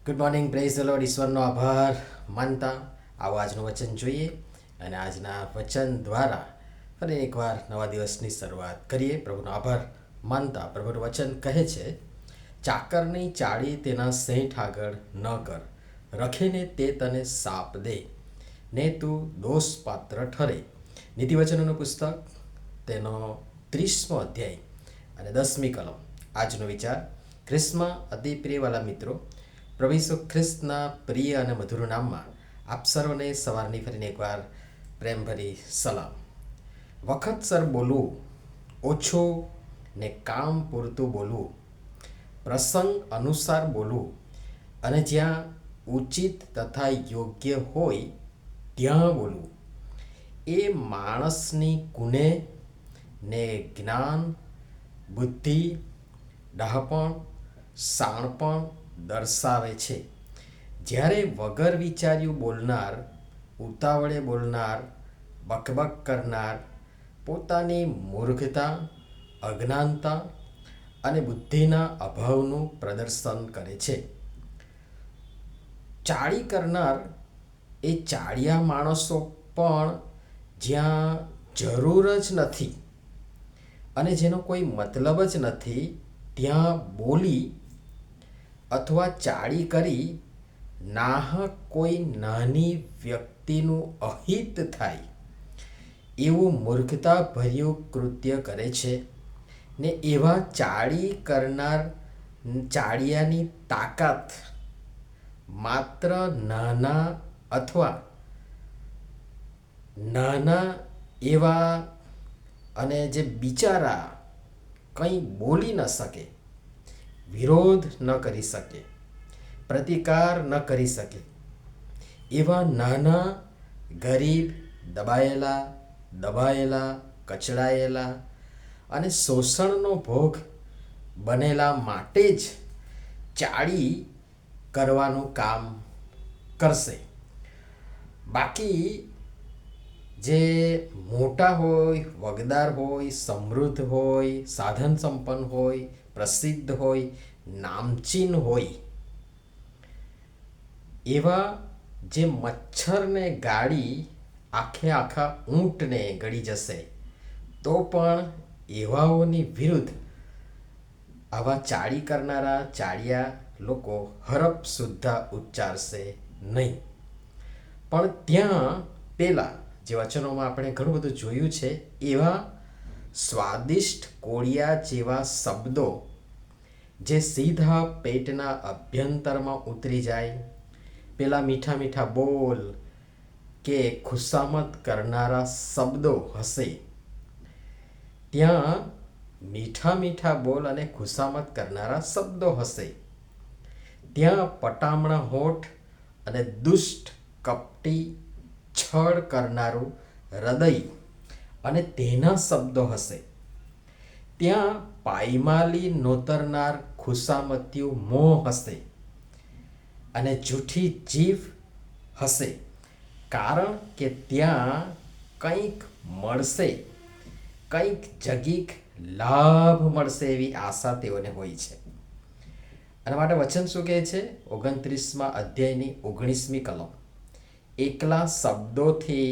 Good morning, praise the lord. ઈશ્વરનો આભાર માનતા આવો આજનું વચન જોઈએ અને આજના વચન દ્વારા ફરી એકવાર નવા દિવસની શરૂઆત કરીએ. પ્રભુનો આભાર માનતા પ્રભુનું વચન કહે છે, ચાકરની ચાળી તેના સેંઠ આગળ ન કર, રખેને તે તને સાપ દે ને તું દોષ પાત્ર ઠરે. નીતિવચનોનું પુસ્તક તેનો 30મો અધ્યાય અને 10મી કલમ. આજનો વિચાર. ખ્રિસ્તમાં અતિ પ્રિયવાલા મિત્રો, પ્રભુ ઈસુ ખ્રિસ્તના પ્રિય અને મધુર નામમાં આપ સર્વને સવારની ફરીને એકવાર પ્રેમભરી સલામ. વખતસર બોલવું, ઓછું ને કામ પૂરતું બોલવું, પ્રસંગ અનુસાર બોલવું અને જ્યાં ઉચિત તથા યોગ્ય હોય ત્યાં બોલવું એ માણસની ગુણે ને જ્ઞાન, બુદ્ધિ, ડહાપણ, શાણપણ દર્શાવે છે. જ્યારે વગર વિચાર્યું બોલનાર, ઉતાવળે બોલનાર, બકબક કરનાર પોતાની મૂર્ખતા, અજ્ઞાનતા અને બુદ્ધિના અભાવનું પ્રદર્શન કરે છે. ચાળી કરનાર એ ચાળિયા માણસો પણ જ્યાં જરૂર જ નથી અને જેનો કોઈ મતલબ જ નથી ત્યાં બોલી અથવા ચાળી કરી નાહક કોઈ નાની વ્યક્તિનું અહિત થાય એવું મૂર્ખતાભર્યું કૃત્ય કરે છે. ને એવા ચાળી કરનાર ચાળિયાની તાકાત માત્ર નાના અથવા નાના એવા અને જે બિચારા કંઈ બોલી ન શકે, વિરોધ ન કરી શકે, પ્રતિકાર ન કરી શકે એવા નાના, ગરીબ, દબાયેલા, કચડાયેલા અને શોષણનો ભોગ બનેલા માટે જ ચાળી કરવાનું કામ કરશે. બાકી જે મોટા હોય, વગદાર હોય, સમૃદ્ધ હોય, સાધન સંપન્ન હોય, પ્રસિદ્ધ હોય, નામચીન હોય એવા જે મચ્છરને ગાળી આખા ઊંટને ગળી જશે તો પણ એવાઓની વિરુદ્ધ આવા ચાળી કરનારા ચાળિયા લોકો હરપ સુદ્ધા ઉચ્ચારશે નહીં. પણ ત્યાં પેલા જે વચનોમાં આપણે ઘણું બધું જોયું છે એવા સ્વાદિષ્ટ કોળિયા જેવા શબ્દો જે સીધા પેટના અભ્યંતરમાં ઉતરી જાય, પેલા મીઠા મીઠા બોલ કે ખુશામત કરનારા શબ્દો હશે. ત્યાં મીઠા મીઠા બોલ અને ખુશામત કરનારા શબ્દો હશે. ત્યાં પટામણા હોઠ અને દુષ્ટ, કપટી, છળ કરનારું હૃદય અને તેના શબ્દો હશે. ત્યાં પાયમાલી નોતરનાર ખુશામતીયું મોં હશે અને જૂઠી જીભ હશે. કારણ કે ત્યાં કંઈક મળશે, કંઈક જગીક લાભ મળશે એવી આશા તેઓને હોય છે. અને માટે વચન શું કહે છે? 29મા અધ્યાયની 19મી કલમ. એકલા શબ્દોથી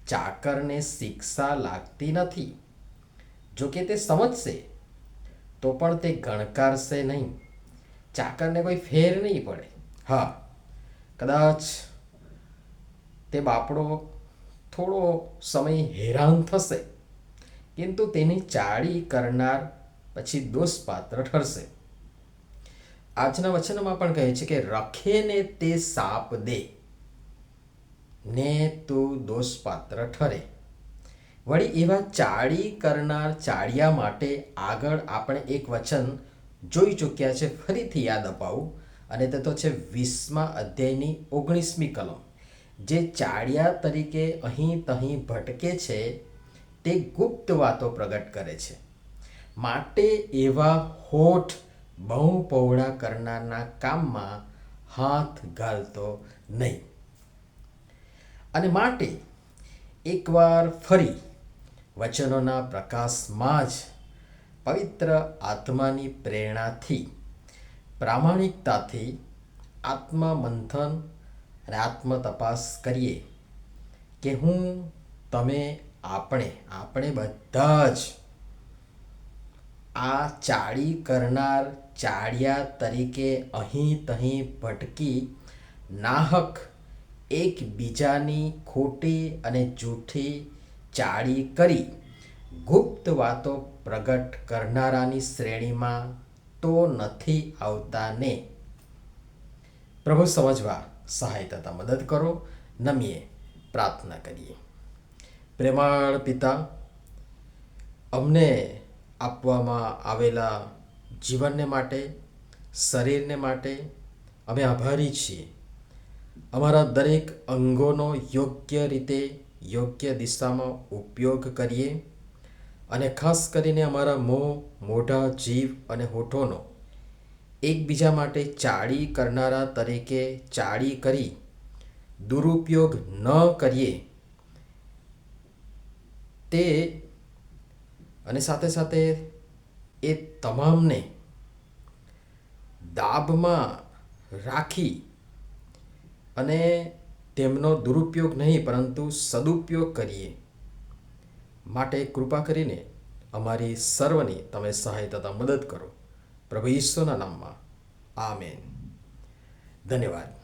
ચાકરને શિક્ષા લાગતી નથી. જો કે તે સમજશે તો પણ તે ગણકારશે નહીં. ચાકરને કોઈ ફેર નહીં પડે. હા, કદાચ તે બાપડો થોડો સમય હેરાન થશે, କିନ୍ତୁ તેની ચાળી કરનાર પછી દોષપાત્ર ઠરશે. આજના વચનમાં પણ કહે છે કે રખેને તે સાપ દે ને તું દોષપાત્ર ઠરે. વળી એવા ચાળી કરનાર ચાળિયા માટે આગળ આપણે એક વચન જોઈ ચૂક્યા છે. ફરીથી યાદ અપાવું, અને તે તો છે 20મા અધ્યાયની 19મી કલમ. જે ચાળિયા તરીકે અહીં તહીં ભટકે છે તે ગુપ્ત વાતો પ્રગટ કરે છે. માટે એવા હોઠ બહુ પહોળા કરનારના કામમાં હાથ ઘાલતો નહીં. અને માટે એકવાર ફરી વચનોના પ્રકાશમાં જ પવિત્ર આત્માની પ્રેરણાથી, પ્રામાણિકતાથી આત્મમંથન અને આત્મતપાસ કરીએ કે તમે આપણે બધા જ આ ચાળી કરનાર ચાળિયા તરીકે અહીં તહીં ભટકી નાહક એકબીજાની ખોટી અને જૂઠી ચાળી કરી ગુપ્ત વાતો પ્રગટ કરનારાની શ્રેણીમાં તો નથી આવતા ને. પ્રભુ સમજવા સહાય તથા મદદ કરો. નમીએ પ્રાર્થના કરીએ. પ્રેમાળ પિતા, અમને આપવામાં આવેલા જીવનને માટે, શરીરને માટે અમે આભારી છીએ. અમારા દરેક અંગોનો યોગ્ય રીતે, યોગ્ય દિશામાં ઉપયોગ કરીએ અને ખાસ કરીને અમારા મોં, મોઢા, જીભ અને હોઠોનો એકબીજા માટે ચાળી કરનારા તરીકે ચાળી કરી દુરુપયોગ ન કરીએ તે, અને સાથે સાથે એ તમામને દાબમાં રાખી અને તેમનો દુરુપયોગ નહીં પરંતુ સદુપયોગ કરીએ માટે કૃપા કરીને અમારી સર્વની તમે સહાય તથા મદદ કરો. પ્રભુ ઈસુના નામમાં આમેન. ધન્યવાદ.